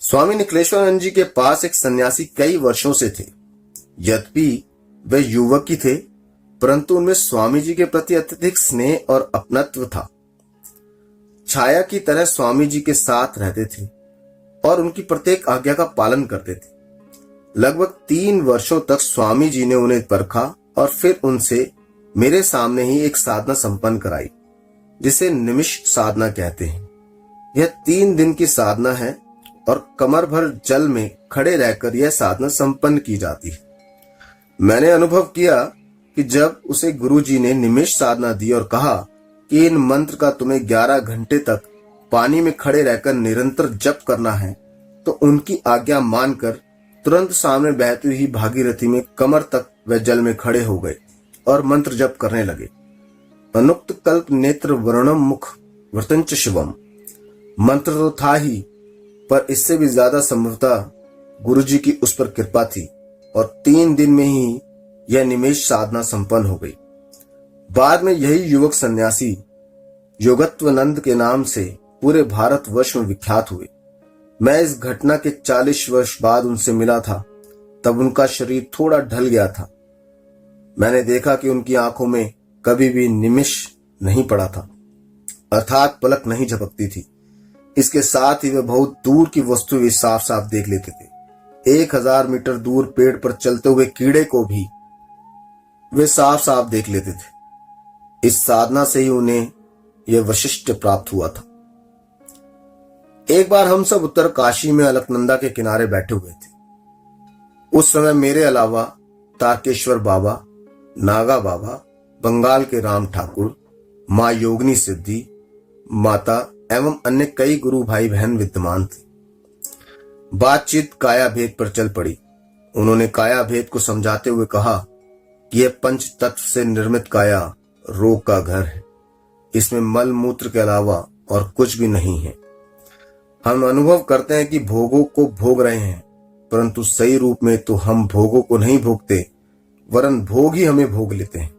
स्वामी निकलेश्वरानंद जी के पास एक सन्यासी कई वर्षों से थे। यद्यपि वे युवक ही थे, परंतु उनमें स्वामी जी के प्रति अत्यधिक स्नेह और अपनत्व था। छाया की तरह स्वामी जी के साथ रहते थे और उनकी प्रत्येक आज्ञा का पालन करते थे। लगभग 3 वर्षों तक स्वामी जी ने उन्हें परखा और फिर उनसे मेरे सामने ही एक साधना संपन्न कराई, जिसे निमिष साधना कहते हैं। यह 3 दिन की साधना है और कमर भर जल में खड़े रहकर यह साधना संपन्न की जाती है। मैंने अनुभव किया कि जब उसे गुरु जी ने निमिष साधना दी और कहा कि इन मंत्र का तुम्हें 11 घंटे तक पानी में खड़े रहकर निरंतर जप करना है, तो उनकी आज्ञा मानकर तुरंत सामने बहती हुई भागीरथी में कमर तक वे जल में खड़े हो गए और मंत्र जप करने लगे। अनुक्त कल्प नेत्र वर्णम मुख वर्तंच शिवम। मंत्र तो था ही, पर इससे भी ज्यादा संभवतः गुरु जी की उस पर कृपा थी और 3 दिन में ही यह निमेष साधना संपन्न हो गई। बाद में यही युवक सन्यासी योगत्वानंद के नाम से पूरे भारतवर्ष में विख्यात हुए। मैं इस घटना के 40 वर्ष बाद उनसे मिला था। तब उनका शरीर थोड़ा ढल गया था। मैंने देखा कि उनकी आंखों में कभी भी निमिष नहीं पड़ा था, अर्थात पलक नहीं झपकती थी। इसके साथ ही वे बहुत दूर की वस्तु भी साफ साफ देख लेते थे। 1000 मीटर दूर पेड़ पर चलते हुए कीड़े को भी वे साफ साफ देख लेते थे। इस साधना से ही उन्हें यह वैशिष्ट्य प्राप्त हुआ था। एक बार हम सब उत्तर काशी में अलकनंदा के किनारे बैठे हुए थे। उस समय मेरे अलावा तारकेश्वर बाबा, नागा बाबा, बंगाल के राम ठाकुर, मां योगिनी सिद्धि, माता एवं अन्य कई गुरु भाई बहन विद्यमान थे। बातचीत काया भेद पर चल पड़ी। उन्होंने काया भेद को समझाते हुए कहा कि यह पंच तत्व से निर्मित काया रोग का घर है। इसमें मल मूत्र के अलावा और कुछ भी नहीं है। हम अनुभव करते हैं कि भोगों को भोग रहे हैं, परंतु सही रूप में तो हम भोगों को नहीं भोगते, वरन भोग ही हमें भोग लेते हैं।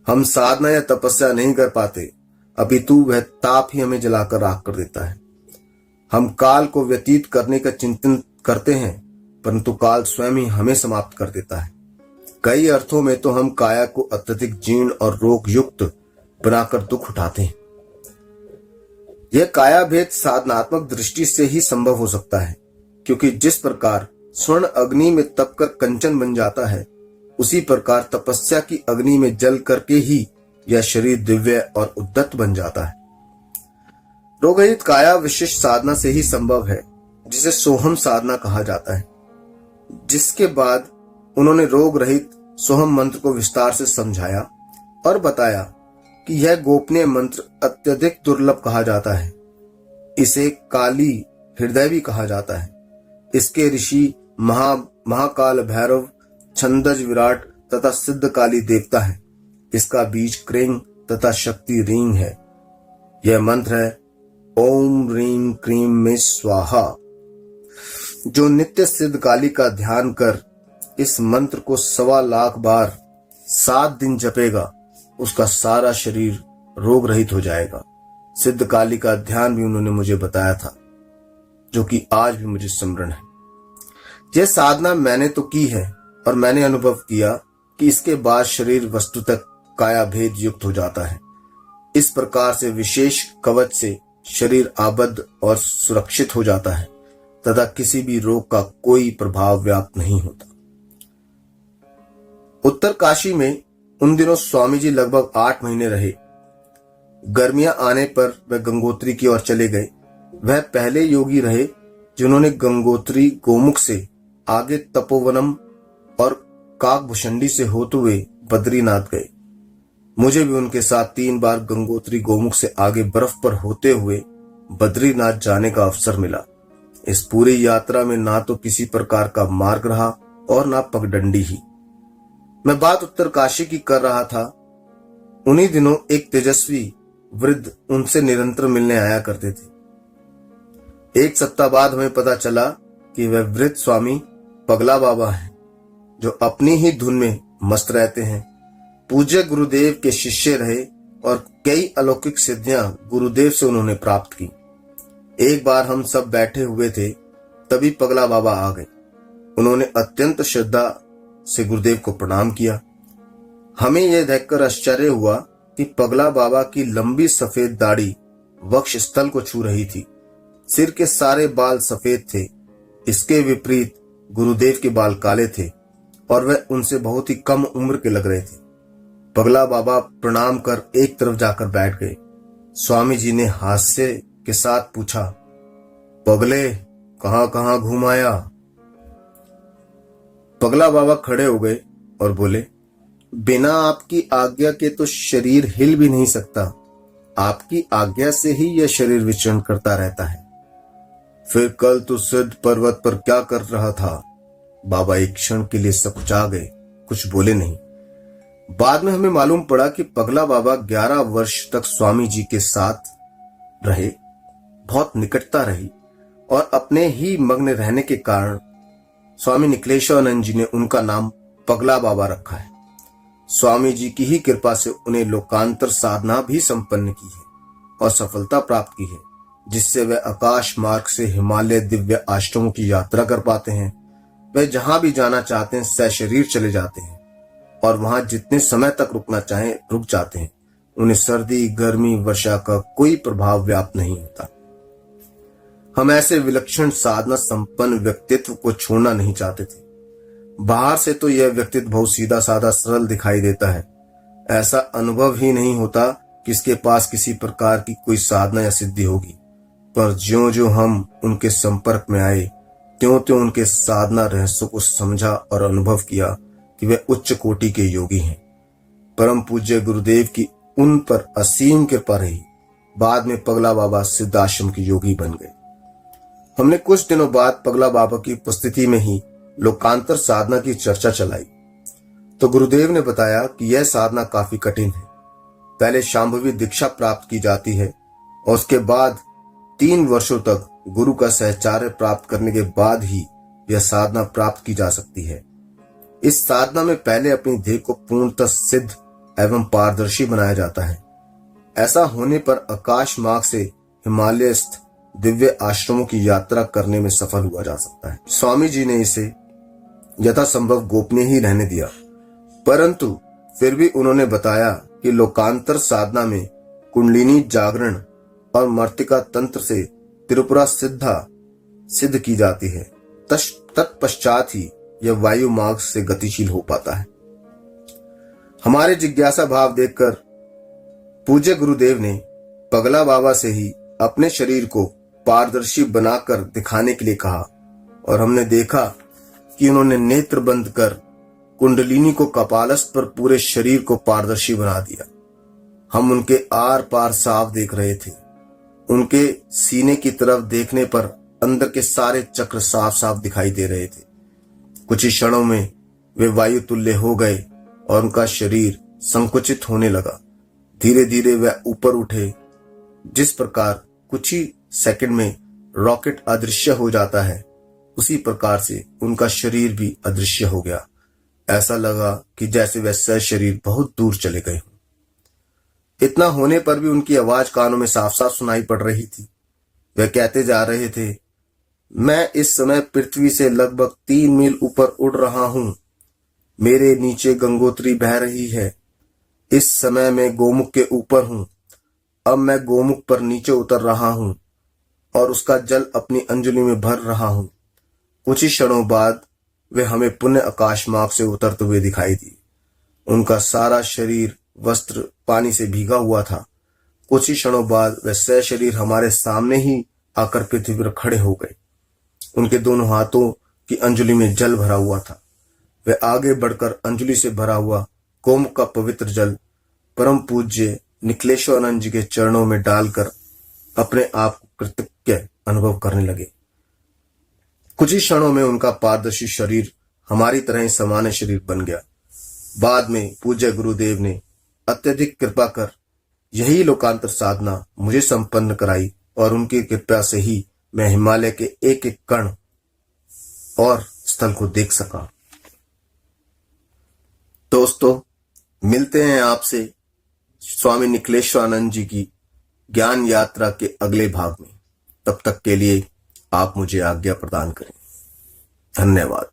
हम साधना या तपस्या नहीं कर पाते, अपितु वह ताप ही हमें जलाकर राख कर देता है। हम काल को व्यतीत करने का चिंतन करते हैं, परंतु काल स्वयं ही हमें समाप्त कर देता है। कई अर्थों में तो हम काया को अत्यधिक जीर्ण और रोग युक्त बनाकर दुख उठाते हैं। यह काया भेद साधनात्मक दृष्टि से ही संभव हो सकता है, क्योंकि जिस प्रकार स्वर्ण अग्नि में तपकर कंचन बन जाता है, उसी प्रकार तपस्या की अग्नि में जल करके ही यह शरीर दिव्य और उद्दत बन जाता है। रोगरहित काया विशिष्ट साधना से ही संभव है, जिसे सोहम साधना कहा जाता है। जिसके बाद उन्होंने रोग रहित सोहम मंत्र को विस्तार से समझाया और बताया कि यह गोपनीय मंत्र अत्यधिक दुर्लभ कहा जाता है। इसे काली हृदय भी कहा जाता है। इसके ऋषि महाकाल भैरव, छंदज विराट तथा सिद्ध काली देवता है। इसका बीज क्रेंग तथा शक्ति रींग है। यह मंत्र है ओम रीम क्रीम में स्वाहा। जो नित्य सिद्ध काली का ध्यान कर इस मंत्र को 1.25 लाख बार 7 दिन जपेगा, उसका सारा शरीर रोग रहित हो जाएगा। सिद्ध काली का ध्यान भी उन्होंने मुझे बताया था, जो कि आज भी मुझे स्मरण है। यह साधना मैंने तो की है और मैंने अनुभव किया कि इसके बाद शरीर वस्तुतः काया भेद युक्त हो जाता है। इस प्रकार से विशेष कवच से शरीर आबद्ध और सुरक्षित हो जाता है तथा किसी भी रोग का कोई प्रभाव व्याप्त नहीं होता। उत्तर काशी में उन दिनों स्वामी जी लगभग 8 महीने रहे। गर्मियां आने पर वह गंगोत्री की ओर चले गए। वह पहले योगी रहे जिन्होंने गंगोत्री गोमुख से आगे तपोवनम और काकभूषणी से होते हुए बद्रीनाथ गए। मुझे भी उनके साथ 3 बार गंगोत्री गोमुख से आगे बर्फ पर होते हुए बद्रीनाथ जाने का अवसर मिला। इस पूरी यात्रा में ना तो किसी प्रकार का मार्ग रहा और ना पगडंडी ही। मैं बात उत्तर काशी की कर रहा था। उन्हीं दिनों एक तेजस्वी वृद्ध उनसे निरंतर मिलने आया करते थे। एक सप्ताह बाद हमें पता चला कि वह वृद्ध स्वामी पगला बाबा हैं, जो अपनी ही धुन में मस्त रहते हैं। पूज्य गुरुदेव के शिष्य रहे और कई अलौकिक सिद्धियां गुरुदेव से उन्होंने प्राप्त की। एक बार हम सब बैठे हुए थे, तभी पगला बाबा आ गए। उन्होंने अत्यंत श्रद्धा से गुरुदेव को प्रणाम किया। हमें यह देखकर आश्चर्य हुआ कि पगला बाबा की लंबी सफेद दाढ़ी वक्ष स्थल को छू रही थी। सिर के सारे बाल सफेद थे। इसके विपरीत गुरुदेव के बाल काले थे और वह उनसे बहुत ही कम उम्र के लग रहे थे। पगला बाबा प्रणाम कर एक तरफ जाकर बैठ गए। स्वामी जी ने हास्य के साथ पूछा, पगले, कहां कहां घूम आया? पगला बाबा खड़े हो गए और बोले, बिना आपकी आज्ञा के तो शरीर हिल भी नहीं सकता। आपकी आज्ञा से ही यह शरीर विचरण करता रहता है। फिर कल तो सिद्ध पर्वत पर क्या कर रहा था? बाबा एक क्षण के लिए सकुचा गए, कुछ बोले नहीं। बाद में हमें मालूम पड़ा कि पगला बाबा 11 वर्ष तक स्वामी जी के साथ रहे, बहुत निकटता रही और अपने ही मग्न रहने के कारण स्वामी निकलेश्वरानंद जी ने उनका नाम पगला बाबा रखा है। स्वामी जी की ही कृपा से उन्हें लोकांतर साधना भी संपन्न की है और सफलता प्राप्त की है, जिससे वे आकाश मार्ग से हिमालय दिव्य आश्रमों की यात्रा कर पाते हैं। वे जहां भी जाना चाहते हैं सशरीर चले जाते हैं और वहां जितने समय तक रुकना चाहें रुक जाते हैं। उन्हें सर्दी, गर्मी, वर्षा का कोई प्रभाव व्याप्त नहीं होता। हम ऐसे विलक्षण साधना संपन्न व्यक्तित्व को छोड़ना नहीं चाहते थे। बाहर से तो यह व्यक्तित्व बहुत सीधा साधा सरल दिखाई देता है। ऐसा अनुभव ही नहीं होता कि इसके पास किसी प्रकार की कोई साधना या सिद्धि होगी। पर ज्यों ज्यों हम उनके संपर्क में आए, त्यों त्यों उनके साधना रहस्यों को समझा और अनुभव किया कि वे उच्च कोटि के योगी हैं। परम पूज्य गुरुदेव की उन पर असीम कृपा रही। बाद में पगला बाबा सिद्धाश्रम के योगी बन गए। हमने कुछ दिनों बाद पगला बाबा की उपस्थिति में ही लोकांतर साधना की चर्चा चलाई तो गुरुदेव ने बताया कि यह साधना काफी कठिन है। पहले शांभवी दीक्षा प्राप्त की जाती है और उसके बाद 3 वर्षों तक गुरु का सहचार्य प्राप्त करने के बाद ही यह साधना प्राप्त की जा सकती है। इस साधना में पहले अपनी देह को पूर्णतः सिद्ध एवं पारदर्शी बनाया जाता है। ऐसा होने पर आकाश मार्ग से हिमालयस्थ दिव्य आश्रमों की यात्रा करने में सफल हुआ जा सकता है। स्वामी जी ने इसे यथासंभव गोपनीय ही रहने दिया, परंतु फिर भी उन्होंने बताया कि लोकांतर साधना में कुंडलिनी जागरण और मर्तिका तंत्र से त्रिपुरा सिद्ध की जाती है। तत्पश्चात ही यह वायु मार्ग से गतिशील हो पाता है। हमारे जिज्ञासा भाव देखकर पूज्य गुरुदेव ने पगला बाबा से ही अपने शरीर को पारदर्शी बनाकर दिखाने के लिए कहा और हमने देखा कि उन्होंने नेत्र बंद कर कुंडलिनी को कपालस्थ पर पूरे शरीर को पारदर्शी बना दिया। हम उनके आर पार साफ देख रहे थे। उनके सीने की तरफ देखने पर अंदर के सारे चक्र साफ साफ दिखाई दे रहे थे। कुछ ही क्षणों में वे वायु तुल्य हो गए और उनका शरीर संकुचित होने लगा। धीरे धीरे वे ऊपर उठे। जिस प्रकार कुछ ही सेकंड में रॉकेट अदृश्य हो जाता है, उसी प्रकार से उनका शरीर भी अदृश्य हो गया। ऐसा लगा कि जैसे वह सशरीर बहुत दूर चले गए हों। इतना होने पर भी उनकी आवाज कानों में साफ साफ सुनाई पड़ रही थी। वह कहते जा रहे थे, मैं इस समय पृथ्वी से लगभग 3 मील ऊपर उड़ रहा हूं। मेरे नीचे गंगोत्री बह रही है। इस समय मैं गोमुख के ऊपर हूं। अब मैं गोमुख पर नीचे उतर रहा हूं और उसका जल अपनी अंजलि में भर रहा हूं। कुछ ही क्षणों बाद वे हमें पुण्य आकाश मार्ग से उतरते हुए दिखाई दी। उनका सारा शरीर वस्त्र पानी से भीगा हुआ था। कुछ ही क्षणों बाद वे सशरीर हमारे सामने ही आकर पृथ्वी पर खड़े हो गए। उनके दोनों हाथों की अंजलि में जल भरा हुआ था। वे आगे बढ़कर अंजलि से भरा हुआ गोमुख का पवित्र जल परम पूज्य निकलेश्वरानंद जी के चरणों में डालकर अपने आप को कृतज्ञ अनुभव करने लगे। कुछ ही क्षणों में उनका पारदर्शी शरीर हमारी तरह ही सामान्य शरीर बन गया। बाद में पूज्य गुरुदेव ने अत्यधिक कृपा कर यही लोकांतर साधना मुझे संपन्न कराई और उनकी कृपा से ही मैं हिमालय के एक एक कण और स्थल को देख सका। दोस्तों, मिलते हैं आपसे स्वामी निकलेश्वरानंद जी की ज्ञान यात्रा के अगले भाग में। तब तक के लिए आप मुझे आज्ञा प्रदान करें। धन्यवाद।